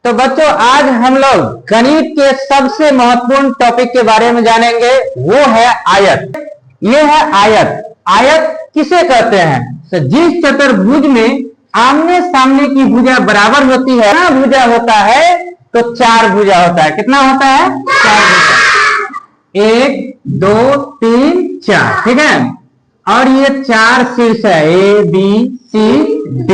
तो बच्चों आज हम लोग गणित के सबसे महत्वपूर्ण टॉपिक के बारे में जानेंगे, वो है आयत। ये है आयत। आयत किसे कहते हैं? तो जिस चतुर्भुज में आमने सामने की भुजा बराबर होती है, कितना भुजा होता है? तो 4 भुजा होता है। कितना होता है? 4 भुजा। 1 2 3 4, ठीक है। और ये 4 शीर्ष है, A B C D।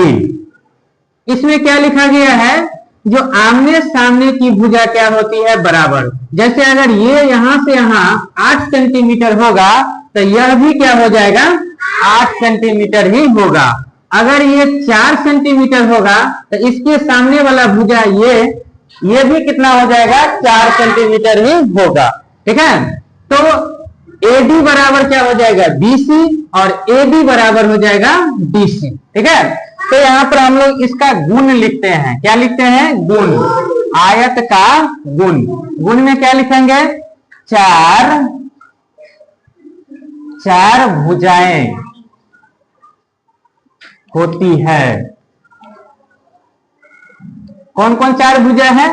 इसमें क्या लिखा गया है? जो आमने सामने की भुजा क्या होती है? बराबर। जैसे अगर ये यहां से यहां 8 सेंटीमीटर होगा तो यह भी क्या हो जाएगा? 8 सेंटीमीटर ही होगा। अगर ये 4 सेंटीमीटर होगा तो इसके सामने वाला भुजा ये भी कितना हो जाएगा? 4 सेंटीमीटर ही होगा, ठीक है। तो AD बराबर क्या हो जाएगा? BC और AB बराबर हो जाएगा DC, ठीक है। तो यहाँ पर हम लोग इसका गुण लिखते हैं। क्या लिखते हैं? गुण। आयत का गुण। गुण में क्या लिखेंगे? 4 भुजाएं होती है। कौन कौन 4 भुजा है?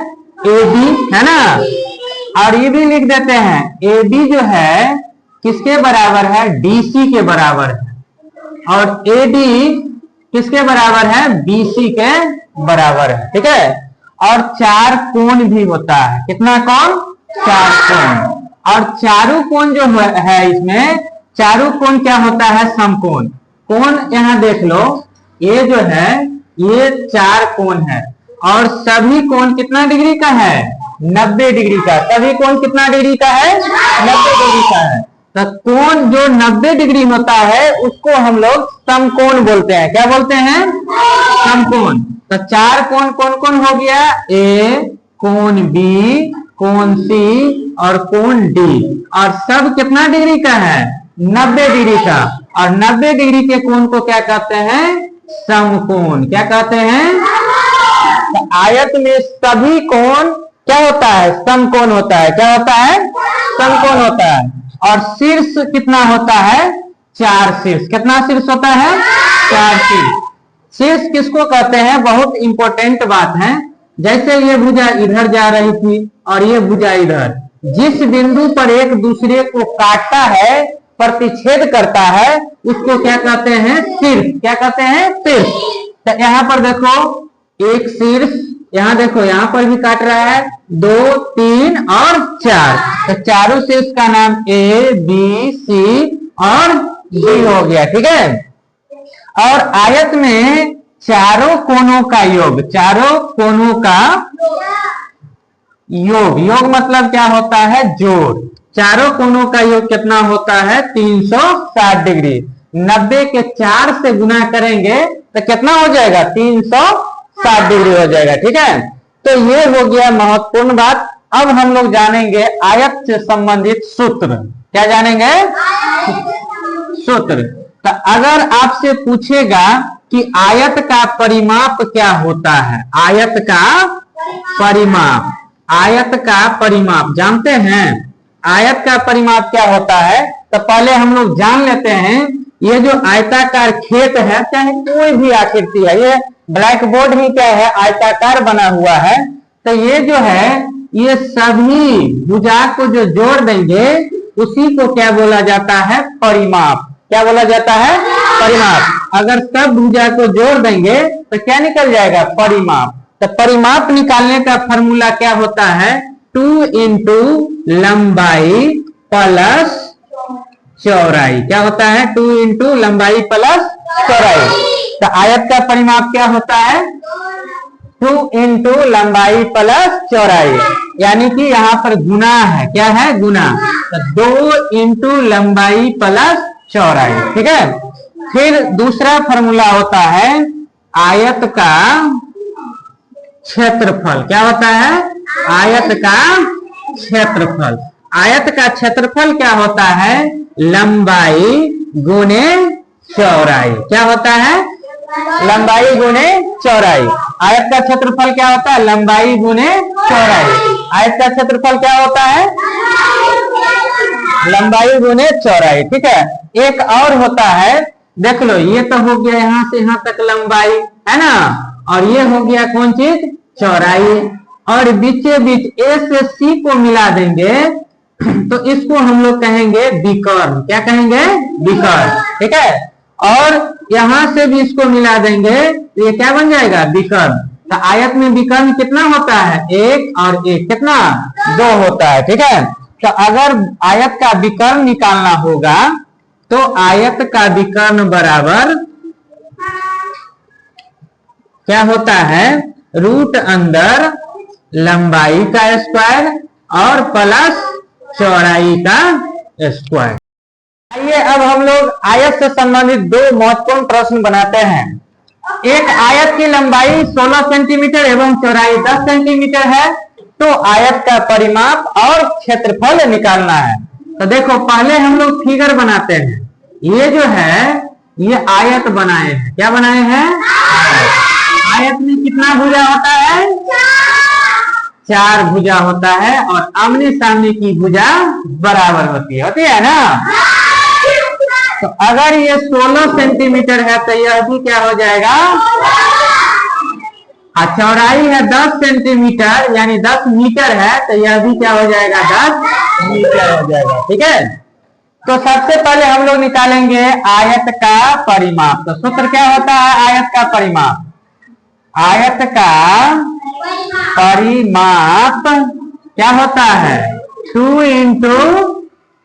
AB है ना, और ये भी लिख देते हैं AB जो है किसके बराबर है? DC के बराबर है। और AD किसके बराबर है? BC के बराबर है, ठीक है। और 4 कोण भी होता है। कितना कोण? 4 कोण। और चारों कोण जो है इसमें, चारों कोण क्या होता है? समकोण। कोण यहाँ देख लो, ये जो है ये 4 कोण है और सभी कोण कितना डिग्री का है? 90 डिग्री का। सभी कोण कितना डिग्री का है? 90 डिग्री का है। तो कोण जो 90 डिग्री होता है उसको हम लोग समकोण बोलते हैं। क्या बोलते हैं? समकोण। तो 4 कोण कौन कौन हो गया? A, कोण B, कोण C और कोण D। और सब कितना डिग्री का है? 90 डिग्री का। और 90 डिग्री के कोण को क्या कहते हैं? समकोण। क्या कहते हैं? तो आयत में सभी कोण क्या होता है? समकोण होता है। क्या होता है? समकोण होता है। और शीर्ष कितना होता है? 4 शीर्ष। कितना शीर्ष होता है? 4 शीर्ष। शीर्ष किसको कहते हैं? बहुत इंपॉर्टेंट बात है। जैसे ये भुजा इधर जा रही थी और ये भुजा इधर, जिस बिंदु पर एक दूसरे को काटता है, प्रतिच्छेद करता है, उसको क्या कहते हैं? शीर्ष। क्या कहते हैं? शीर्ष। तो यहाँ पर देखो एक शीर्ष, यहाँ देखो यहाँ पर भी काट रहा है, 2 3 और 4। तो चारों शीर्ष का नाम A B C और D हो गया, ठीक है। और आयत में चारों कोणों का योग, चारों कोणों का योग, योग मतलब क्या होता है? जोड़। चारों कोणों का योग कितना होता है? 360 डिग्री। 90 के 4 से गुना करेंगे तो कितना हो जाएगा? 360 डिग्री हो जाएगा, ठीक है। तो ये हो गया महत्वपूर्ण बात। अब हम लोग जानेंगे आयत से संबंधित सूत्र। क्या जानेंगे? सूत्र। तो अगर आपसे पूछेगा कि आयत का परिमाप क्या होता है? आयत का परिमाप। आयत का परिमाप जानते हैं? आयत का परिमाप क्या होता है? तो पहले हम लोग जान लेते हैं, ये जो आयताकार खेत है, चाहे कोई भी आकृति है, ये ब्लैक बोर्ड ही क्या है? आयताकार बना हुआ है। तो ये जो है ये सभी भुजा को जो जोड़ देंगे उसी को क्या बोला जाता है? परिमाप। क्या बोला जाता है? परिमाप। अगर सब भुजा को जोड़ देंगे तो क्या निकल जाएगा? परिमाप। तो परिमाप निकालने का फॉर्मूला क्या होता है? 2 इंटू लंबाई प्लस चौड़ाई। क्या होता है? 2 इंटू लंबाई प्लस चौड़ाई। तो आयत का परिमाप क्या होता है? 2 इंटू लंबाई प्लस चौड़ाई, यानी कि यहाँ पर गुना है। क्या है? गुना। तो 2 इंटू लंबाई प्लस चौड़ाई, ठीक है। फिर दूसरा फॉर्मूला होता है आयत का क्षेत्रफल। क्या होता है? आयत का क्षेत्रफल। आयत का क्षेत्रफल क्या होता है? लंबाई गुने चौड़ाई। क्या होता है? लंबाई गुने चौड़ाई। आयत का क्षेत्रफल क्या होता है? लंबाई गुने चौड़ाई। आयत का क्षेत्रफल क्या होता है? लंबाई गुने चौड़ाई, ठीक है। एक और होता है, देख लो, ये तो हो गया यहाँ से यहाँ तक लंबाई, है ना, और ये हो गया कौन चीज? चौड़ाई। और बीचे बीच ए से सी को मिला देंगे तो इसको हम लोग कहेंगे विकर्ण। क्या कहेंगे? विकर्ण। ठीक है। और यहां से भी इसको मिला देंगे तो ये क्या बन जाएगा? विकर्ण। तो आयत में विकर्ण कितना होता है? एक और एक कितना? दो होता है। ठीक है। तो अगर आयत का विकर्ण निकालना होगा तो आयत का विकर्ण बराबर क्या होता है? रूट अंदर लंबाई का स्क्वायर और प्लस चौड़ाई का स्क्वायर। आइए अब हम लोग आयत से संबंधित दो महत्वपूर्ण प्रश्न बनाते हैं। एक आयत की लंबाई 16 सेंटीमीटर एवं चौड़ाई 10 सेंटीमीटर है, तो आयत का परिमाप और क्षेत्रफल निकालना है। तो देखो पहले हम लोग फिगर बनाते हैं। ये जो है ये आयत बनाए हैं। क्या बनाए हैं? आयत में कितना भुजा होता है? 4 भुजा होता है और आमने सामने की भुजा बराबर होती है ना। तो अगर ये 16 सेंटीमीटर है तो यह भी क्या हो जाएगा? चौड़ाई है 10 सेंटीमीटर यानी 10 मीटर है तो यह भी क्या हो जाएगा? 10 मीटर हो जाएगा। ठीक है। तो सबसे पहले हम लोग निकालेंगे आयत का परिमाप। तो सूत्र क्या होता है आयत का परिमाप? आयत का परिमाप क्या होता है? 2 इंटू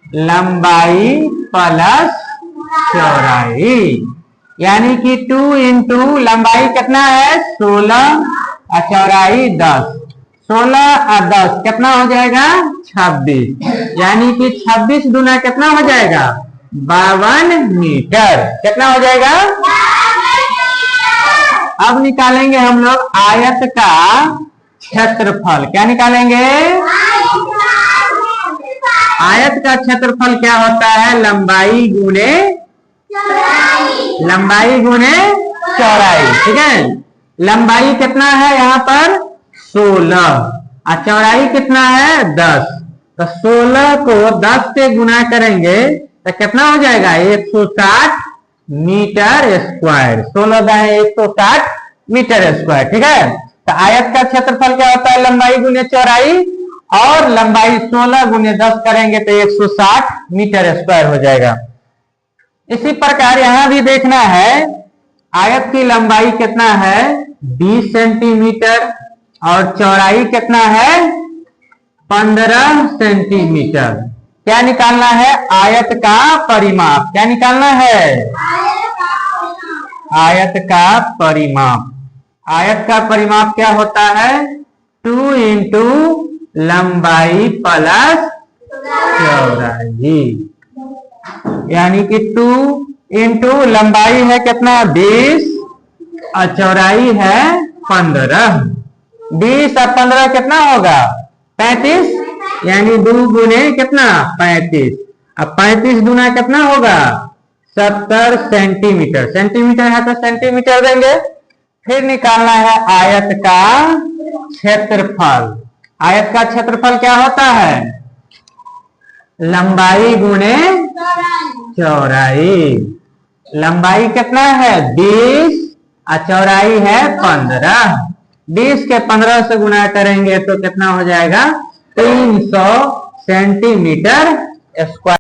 लंबाई प्लस चौड़ाई, यानी कि 2 इंटू लंबाई कितना है? 16 और चौड़ाई 10। 16 और 10 कितना हो जाएगा? 26, यानी कि 26 गुना कितना हो जाएगा? 52 मीटर। कितना हो जाएगा? अब निकालेंगे हम लोग आयत का क्षेत्रफल। क्या निकालेंगे? आयत का क्षेत्रफल क्या होता है? लंबाई गुने चौड़ाई। ठीक है। लंबाई कितना है यहाँ पर? 16 और चौड़ाई कितना है? 10। तो 16 को 10 से गुना करेंगे तो कितना हो जाएगा? 160 मीटर स्क्वायर। 16 दाएं 160 मीटर स्क्वायर। ठीक है। तो आयत का क्षेत्रफल क्या होता है? लंबाई गुने चौड़ाई, और लंबाई 16 गुने 10 करेंगे तो 160 मीटर स्क्वायर हो जाएगा। इसी प्रकार यहां भी देखना है आयत की लंबाई कितना है? 20 सेंटीमीटर और चौड़ाई कितना है? 15 सेंटीमीटर। क्या निकालना है? आयत का परिमाप। क्या निकालना है? आयत का परिमाप। आयत का परिमाप क्या होता है? 2 इंटू लंबाई प्लस चौड़ाई, यानी कि 2 इंटू लंबाई है कितना? 20 और चौड़ाई है 15। 20 और 15 कितना होगा? 35, यानी 2 गुने कितना? 35। अब 35 गुना कितना होगा? 70 सेंटीमीटर। सेंटीमीटर है तो सेंटीमीटर देंगे। फिर निकालना है आयत का क्षेत्रफल। आयत का क्षेत्रफल क्या होता है? लंबाई गुने चौड़ाई। लंबाई कितना है? 20 और चौड़ाई है 15। 20 के 15 से गुना करेंगे तो कितना हो जाएगा? 300 सेंटीमीटर स्क्वायर।